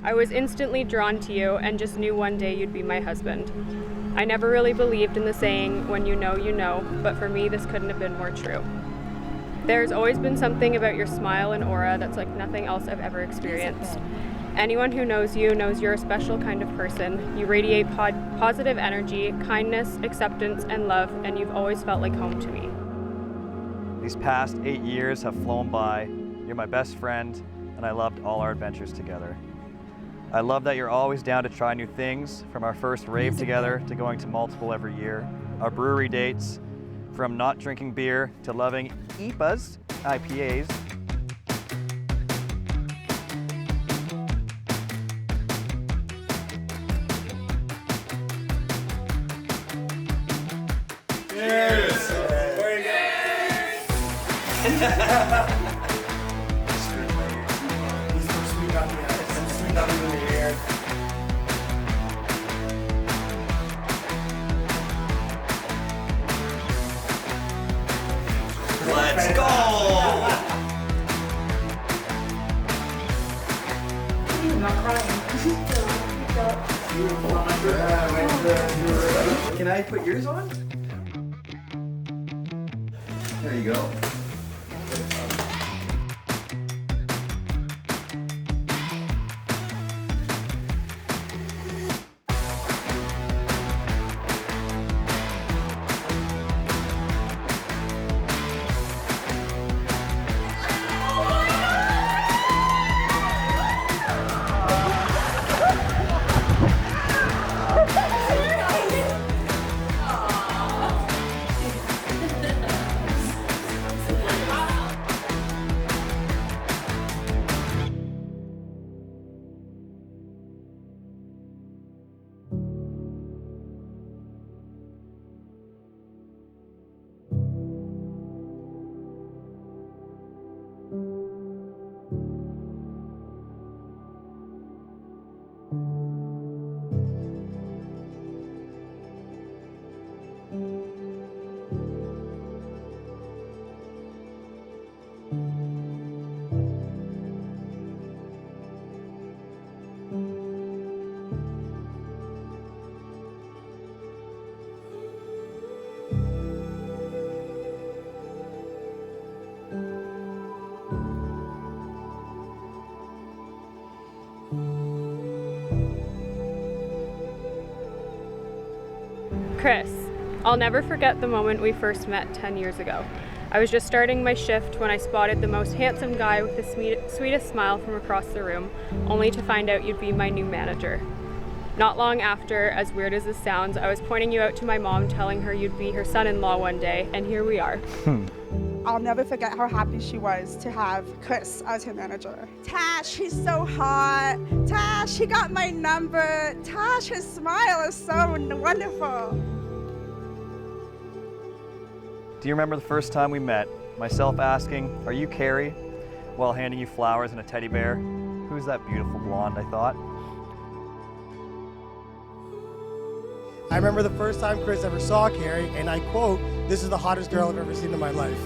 I was instantly drawn to you and just knew one day you'd be my husband. I never really believed in the saying, when you know, but for me this couldn't have been more true. There's always been something about your smile and aura that's like nothing else I've ever experienced. Anyone who knows you knows you're a special kind of person. You radiate positive energy, kindness, acceptance, and love, and you've always felt like home to me. These past 8 years have flown by. You're my best friend, and I loved all our adventures together. I love that you're always down to try new things, from our first rave together to going to multiple every year. Our brewery dates, from not drinking beer to loving IPAs, IPAs. Cheers! Let's go! I'm not crying. Can I put yours on? There you go. Chris, I'll never forget the moment we first met 10 years ago. I was just starting my shift when I spotted the most handsome guy with the sweetest smile from across the room, only to find out you'd be my new manager. Not long after, as weird as this sounds, I was pointing you out to my mom, telling her you'd be her son-in-law one day, and here we are. I'll never forget how happy she was to have Chris as her manager. Tash, he's so hot. Tash, he got my number. Tash, his smile is so wonderful. Do you remember the first time we met? Myself asking, "Are you Kerri?" while handing you flowers and a teddy bear. Who's that beautiful blonde, I thought. I remember the first time Chris ever saw Kerri, and I quote, "This is the hottest girl I've ever seen in my life."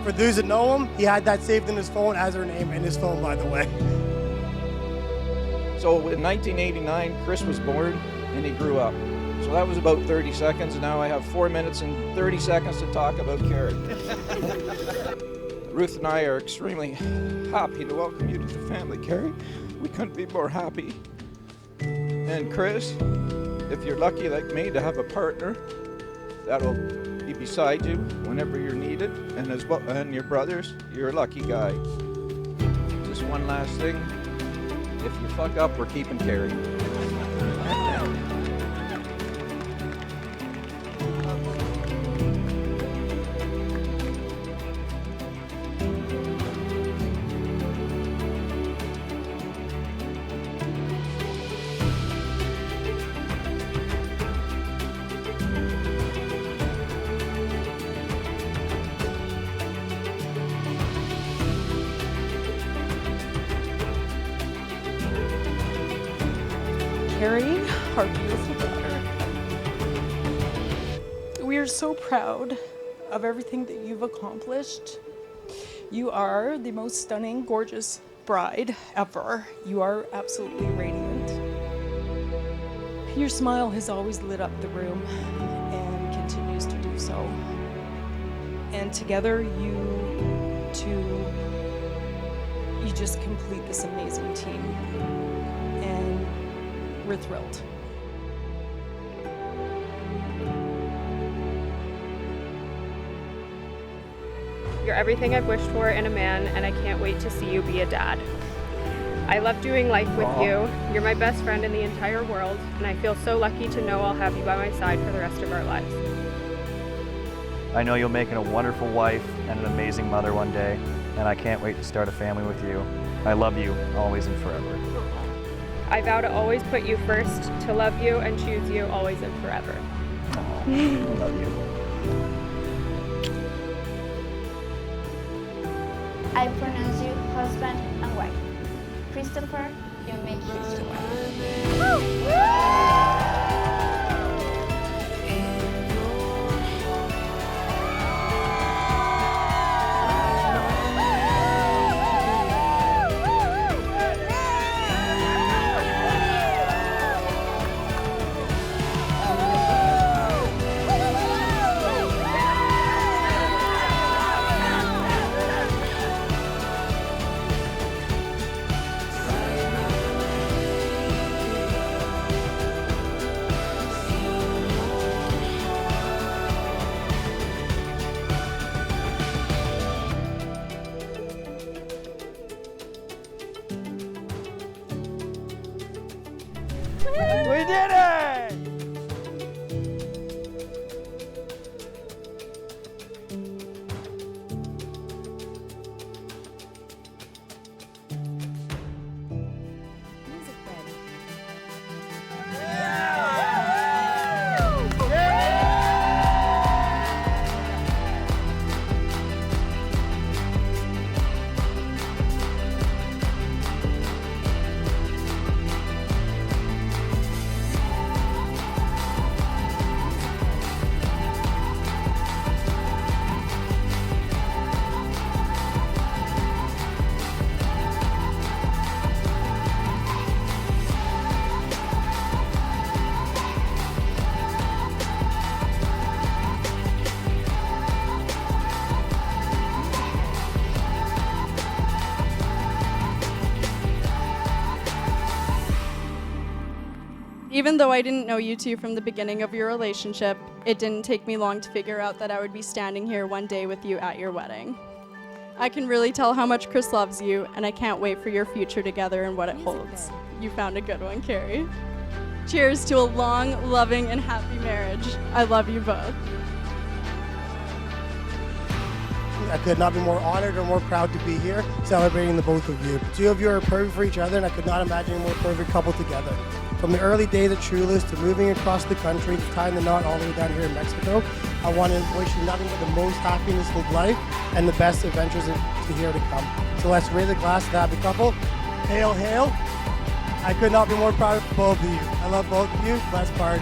For those that know him, he had that saved in his phone as her name in his phone, by the way. So in 1989, Chris was born and he grew up. So that was about 30 seconds, and now I have 4 minutes and 30 seconds to talk about Kerri. Ruth and I are extremely happy to welcome you to the family, Kerri. We couldn't be more happy. And Chris, if you're lucky like me to have a partner that'll be beside you whenever you're needed, and as well, and your brothers, you're a lucky guy. Just one last thing, if you fuck up, we're keeping Kerri. Kerri, our beautiful daughter. We are so proud of everything that you've accomplished. You are the most stunning, gorgeous bride ever. You are absolutely radiant. Your smile has always lit up the room and continues to do so. And together, you two, you just complete this amazing team. And we're thrilled. You're everything I've wished for in a man, and I can't wait to see you be a dad. I love doing life with you. You're my best friend in the entire world, and I feel so lucky to know I'll have you by my side for the rest of our lives. I know you'll make it a wonderful wife and an amazing mother one day, and I can't wait to start a family with you. I love you always and forever. I vow to always put you first, to love you and choose you always and forever. Aw, I love you. I pronounce you husband and wife. Christopher, you make history. We did it! Even though I didn't know you two from the beginning of your relationship, it didn't take me long to figure out that I would be standing here one day with you at your wedding. I can really tell how much Chris loves you, and I can't wait for your future together and what it holds. You found a good one, Kerri. Cheers to a long, loving, and happy marriage. I love you both. I could not be more honored or more proud to be here celebrating the both of you. Two of you are perfect for each other, and I could not imagine a more perfect couple together. From the early days at Trueless to moving across the country to tying the knot all the way down here in Mexico, I want to wish you nothing but the most happiness of life and the best adventures to here to come. So let's raise a glass to the happy couple. Hail, hail. I could not be more proud of both of you. I love both of you. Let's party.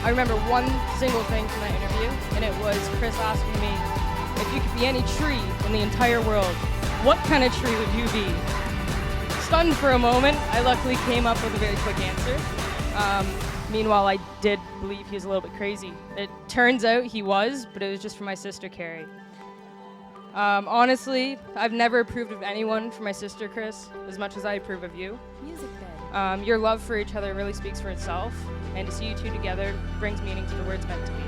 I remember one single thing from that interview, and it was Chris asking me, if you could be any tree in the entire world, what kind of tree would you be? Stunned for a moment, I luckily came up with a very quick answer. Meanwhile, I did believe he was a little bit crazy. It turns out he was, but it was just for my sister, Kerri. Honestly, I've never approved of anyone for my sister, Chris, as much as I approve of you. Your love for each other really speaks for itself, and to see you two together brings meaning to the words meant to be.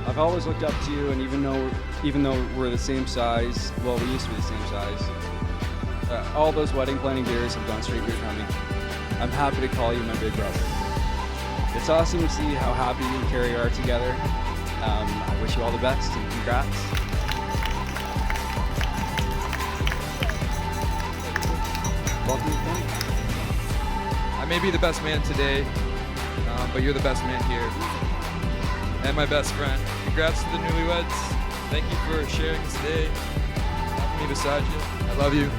I've always looked up to you, and even though we're the same size, well, we used to be the same size, all those wedding planning years have gone straight through me. I'm happy to call you my big brother. It's awesome to see how happy you and Kerri are together. I wish you all the best and congrats. Welcome to the family. I may be the best man today, but you're the best man here. And my best friend. Congrats to the newlyweds. Thank you for sharing this day, having me beside you. I love you.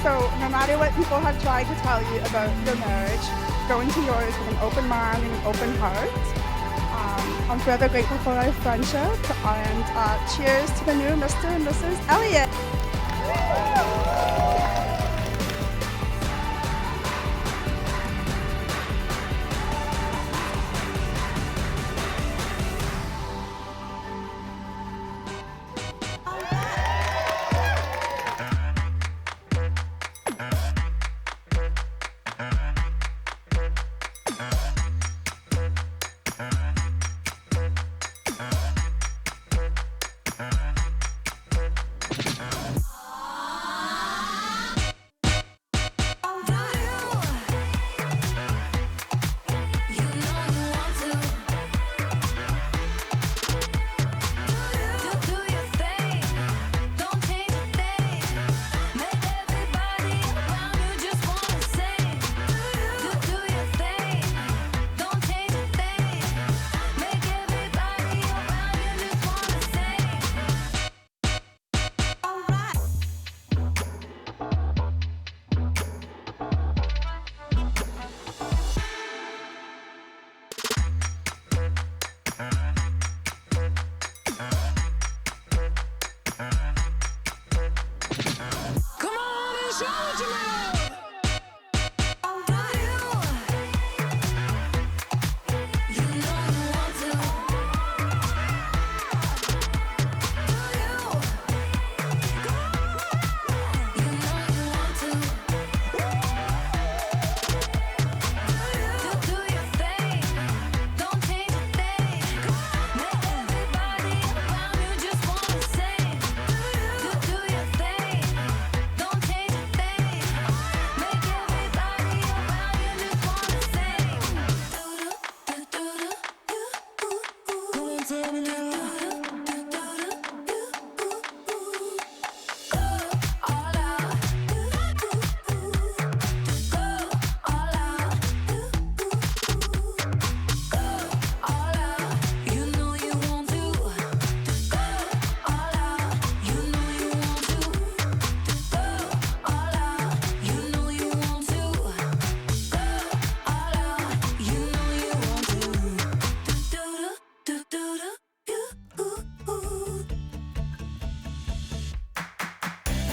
So no matter what people have tried to tell you about your marriage, go into yours with an open mind and an open heart. I'm forever grateful for our friendship, and cheers to the new Mr. and Mrs. Elliott.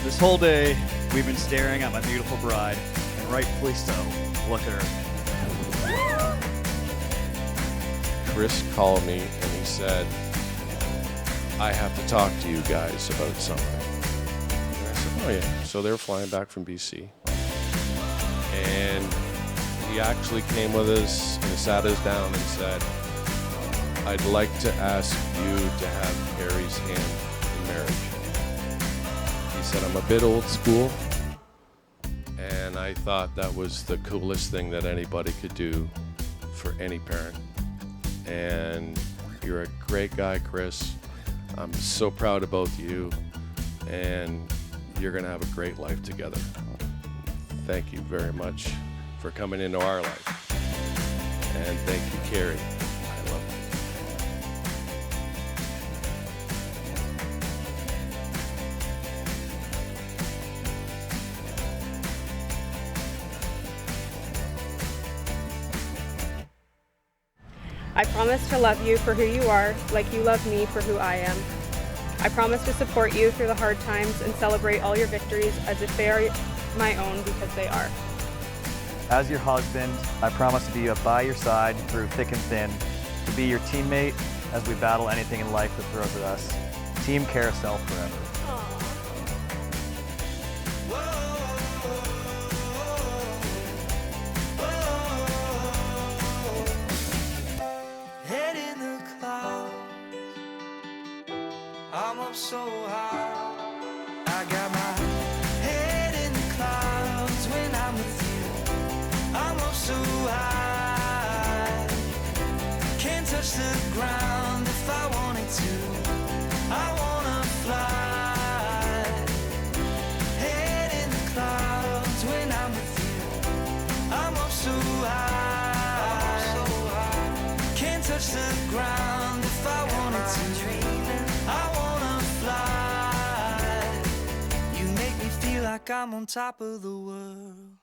This whole day, we've been staring at my beautiful bride, and rightfully so. Look at her. Chris called me and he said, I have to talk to you guys about something. And I said, oh yeah. So they were flying back from BC. And he actually came with us and sat us down and said, I'd like to ask you to have Kerri's hand in marriage. He said, I'm a bit old school, and I thought that was the coolest thing that anybody could do for any parent. And you're a great guy, Chris. I'm so proud about you, and you're gonna have a great life together. Thank you very much for coming into our life. And thank you, Kerri. I love you. I promise to love you for who you are, like you love me for who I am. I promise to support you through the hard times and celebrate all your victories as if they are my own, because they are. As your husband, I promise to be by your side through thick and thin, to be your teammate as we battle anything in life that throws at us. Team Carousel forever. Head in the clouds, I'm up so high. I got my head in the clouds when I'm with you. I'm up so high. Can't touch the ground if I wanted to. I wanna fly. Head in the clouds when I'm with you. I'm up so high. Can't touch the ground if I wanted to. I wanna fly. You make me feel like I'm on top of the world.